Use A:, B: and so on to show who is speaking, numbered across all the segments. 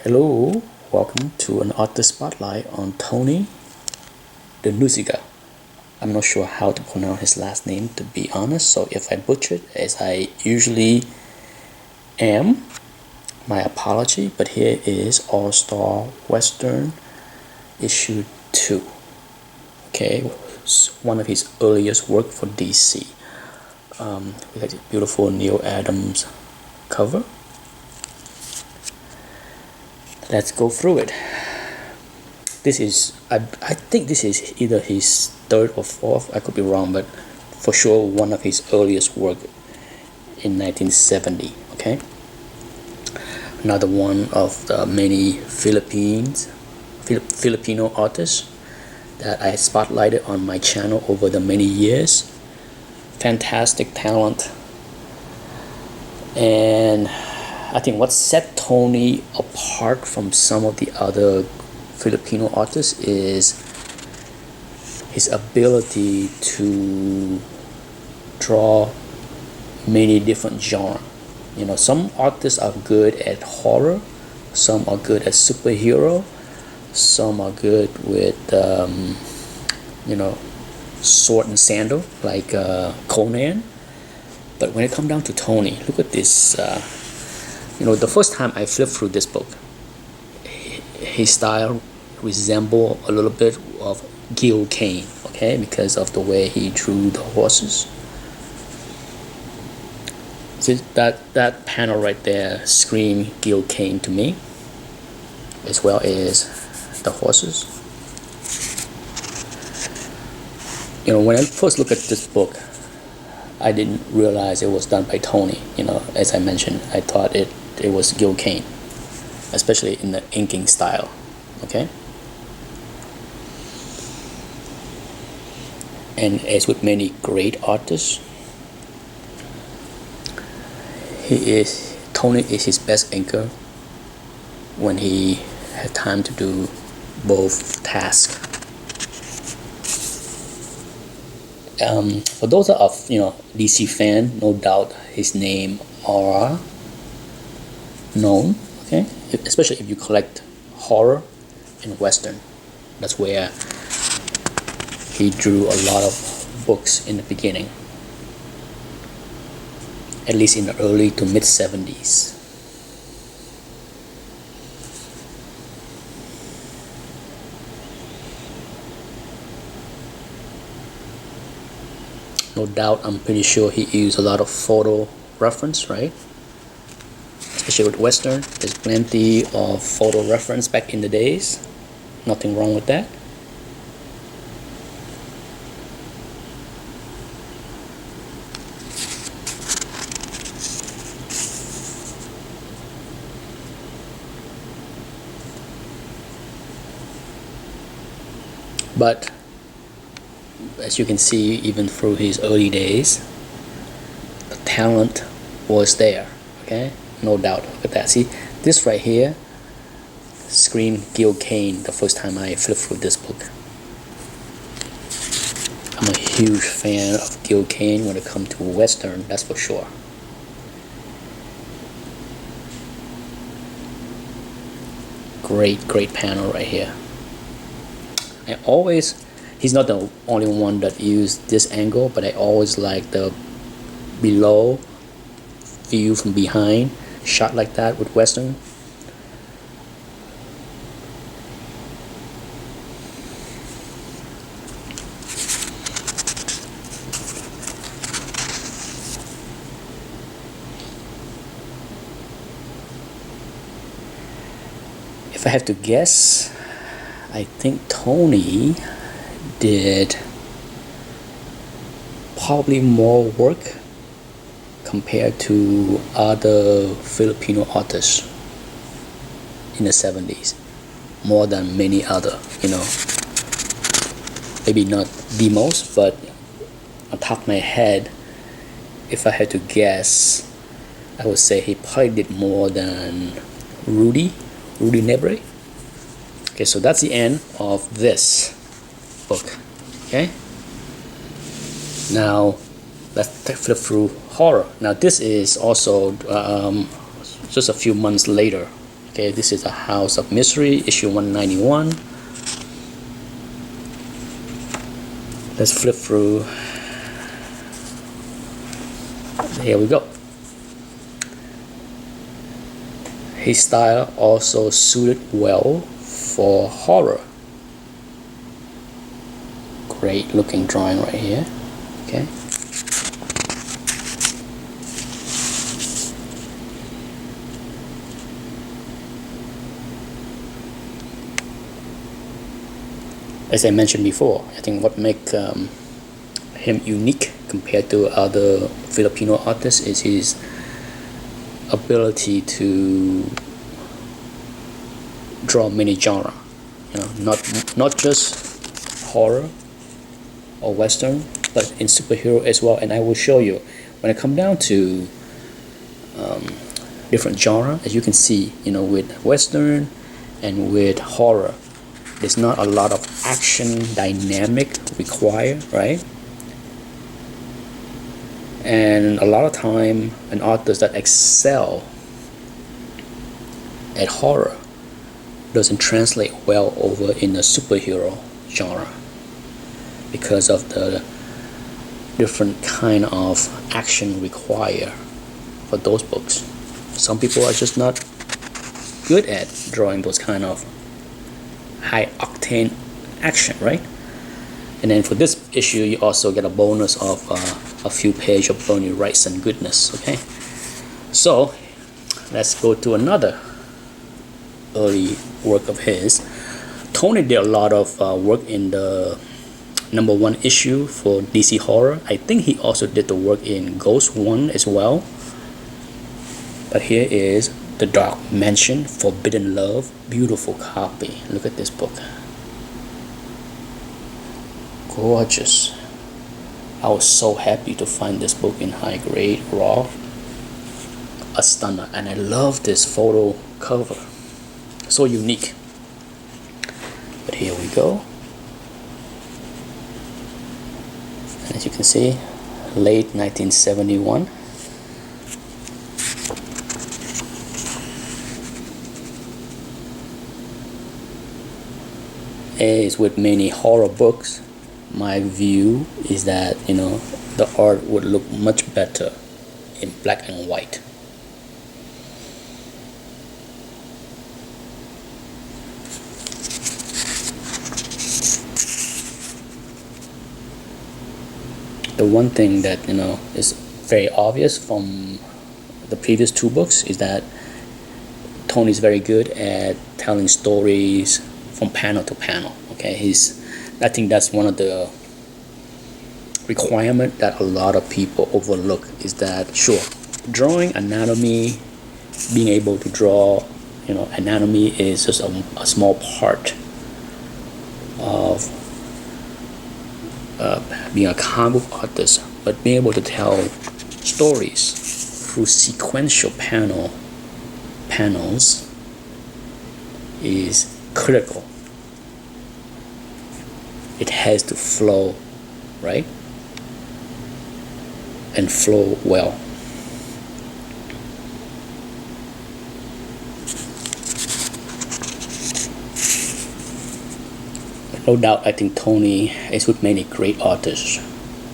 A: Hello, welcome to an author spotlight on Tony Dezuniga. I'm not sure how to pronounce his last name, to be honest, so if I butchered, as I usually am, my apology. But here is All-Star Western issue 2. Okay, one of his earliest work for DC. We got a beautiful Neil Adams cover. Let's go through it. This is, I think this is either his third or fourth, I could be wrong, but for sure one of his earliest work in 1970. Okay, another one of the many Filipino artists that I spotlighted on my channel over the many years. Fantastic talent, and I think what set Tony apart from some of the other Filipino artists is his ability to draw many different genres. You know, some artists are good at horror, some are good at superhero, some are good with sword and sandal like Conan. But when it comes down to Tony, look at this. The first time I flipped through this book, his style resembled a little bit of Gil Kane, okay, because of the way he drew the horses. So that panel right there screamed Gil Kane to me, as well as the horses. When I first looked at this book, I didn't realize it was done by Tony. As I mentioned, I thought it was Gil Kane, especially in the inking style. Okay, and as with many great artists, Tony is his best inker when he had time to do both tasks. For those of DC fan, no doubt his name are known. Okay, especially if you collect horror and western. That's where he drew a lot of books in the beginning, at least in the early to mid 70s. No doubt, I'm pretty sure he used a lot of photo reference, right? Especially with western, there's plenty of photo reference back in the days. Nothing wrong with that. But as you can see, even through his early days, the talent was there. Okay, no doubt. Look at that. See, this right here screamed Gil Kane the first time I flipped through this book. I'm a huge fan of Gil Kane when it comes to western, that's for sure. Great panel right here. He's not the only one that used this angle, but I always like the below view from behind shot like that with western. If I have to guess, I think Tony did probably more work compared to other Filipino artists in the 70s, more than many other, maybe not the most, but on top of my head, if I had to guess, I would say he probably did more than Rudy Nebre. Okay, so that's the end of this book. Okay, now let's flip through horror. Now this is also just a few months later. Okay, this is a House of Mystery, issue 191. Let's flip through. Here we go. His style also suited well for horror. Great looking drawing right here. Okay. As I mentioned before, I think what makes him unique compared to other Filipino artists is his ability to draw many genre. You know, not just horror or western, but in superhero as well. And I will show you when I come down to different genre. As you can see, you know, with western and with horror, there's not a lot of action dynamic required, right? And a lot of time an artist that excel at horror doesn't translate well over in the superhero genre because of the different kind of action required for those books. Some people are just not good at drawing those kind of high octane action, right? And then for this issue, you also get a bonus of a few pages of Bernie Wrightson goodness. Okay, so let's go to another early work of his. Tony did a lot of work in the #1 issue for DC Horror. I think he also did the work in Ghost 1 as well. But here is The Dark Mansion, Forbidden Love. Beautiful copy. Look at this book. Gorgeous. I was so happy to find this book in high grade raw. A stunner. And I love this photo cover. So unique. But here we go. And as you can see, late 1971. As with many horror books, my view is that, you know, the art would look much better in black and white. The one thing that, you know, is very obvious from the previous two books is that Tony's very good at telling stories from panel to panel. Okay, I think that's one of the requirement that a lot of people overlook, is that sure, drawing anatomy, being able to draw, you know, anatomy is just a small part of being a comic book artist, but being able to tell stories through sequential panels is critical. It has to flow, right? And flow well. No doubt, I think Tony, as with many great artists,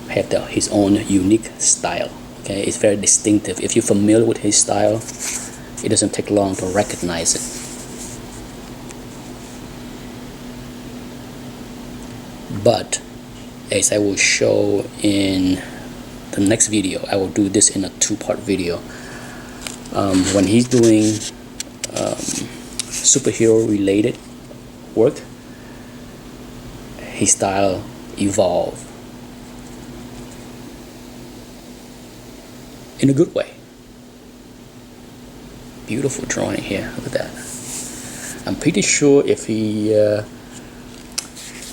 A: have his own unique style. Okay, it's very distinctive. If you're familiar with his style, it doesn't take long to recognize it. But as I will show in the next video, I will do this in a two-part video. When he's doing superhero related work, his style evolve in a good way. Beautiful drawing here. Look at that. I'm pretty sure if he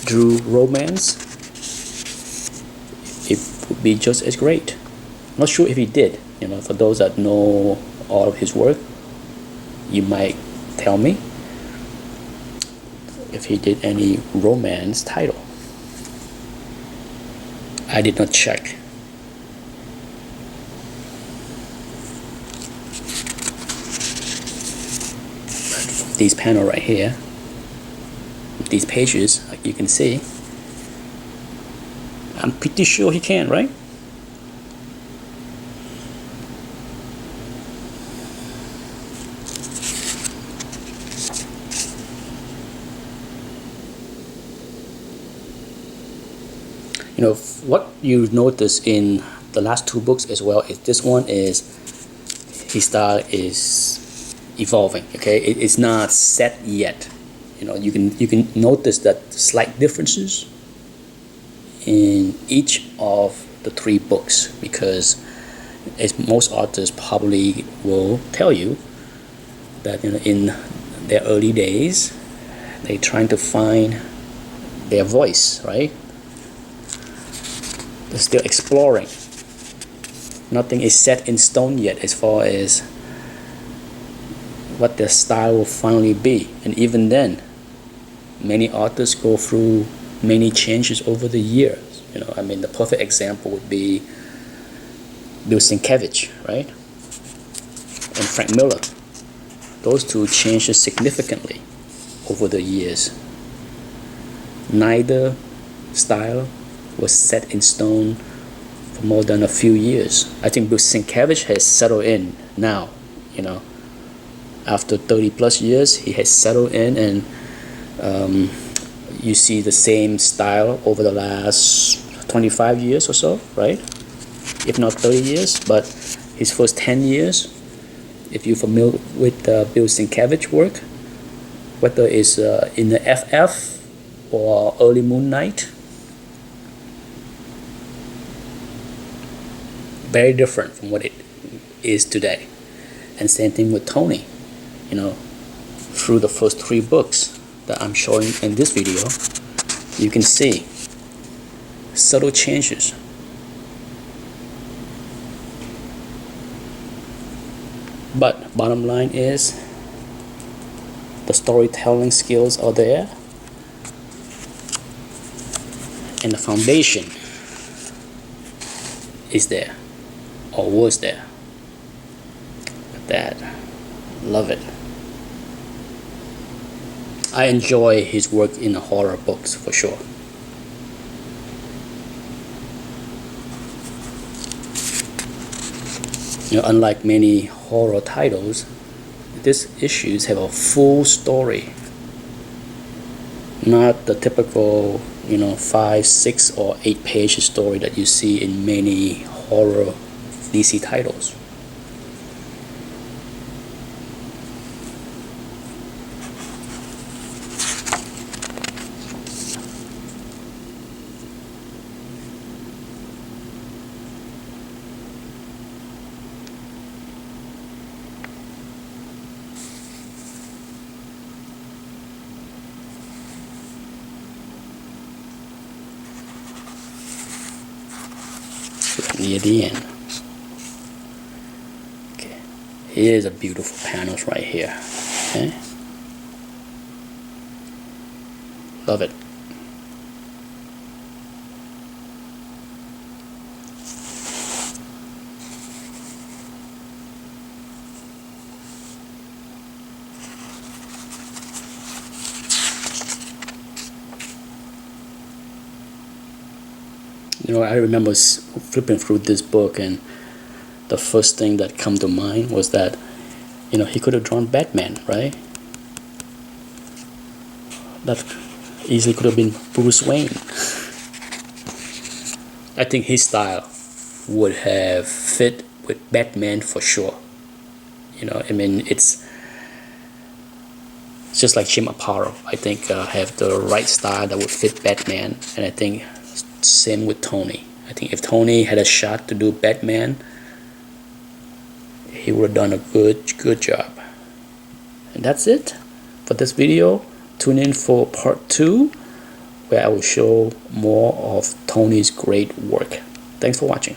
A: drew romance, it would be just as great. Not sure if he did. You know, for those that know all of his work, you might tell me if he did any romance title. I did not check. But these panel right here, these pages, like you can see, I'm pretty sure he can, right? You know, what you notice in the last two books as well is this one is his style is evolving. Okay, it's not set yet. You know, you can notice that slight differences in each of the three books, because as most authors probably will tell you that, you know, in their early days they're trying to find their voice, right? They're still exploring. Nothing is set in stone yet as far as what their style will finally be. And even then, many authors go through many changes over the years. You know, I mean, the perfect example would be Bill Sienkiewicz, right? And Frank Miller. Those two changed significantly over the years. Neither style was set in stone for more than a few years. I think Bill Sienkiewicz has settled in now. You know, after 30 plus years, he has settled in, and you see the same style over the last 25 years or so, right? If not 30 years, but his first 10 years, if you're familiar with Bill Sienkiewicz work, whether it's in the FF or Early Moon Night, very different from what it is today. And same thing with Tony. You know, through the first three books that I'm showing in this video, you can see subtle changes. But bottom line is, the storytelling skills are there, and the foundation is there, or was there. That, love it. I enjoy his work in the horror books for sure. You know, unlike many horror titles, these issues have a full story, not the typical, you know, 5, 6, or 8 page story that you see in many horror DC titles. Near the end. Okay, here's a beautiful panels right here. Okay, love it. You know, I remember flipping through this book, and the first thing that come to mind was that, you know, he could have drawn Batman, right? That easily could have been Bruce Wayne. I think his style would have fit with Batman for sure. You know, I mean, it's just like Jim Aparo. I think have the right style that would fit Batman, and I think same with Tony. I think if Tony had a shot to do Batman, he would have done a good job. And that's it for this video. Tune in for part 2, where I will show more of Tony's great work. Thanks for watching.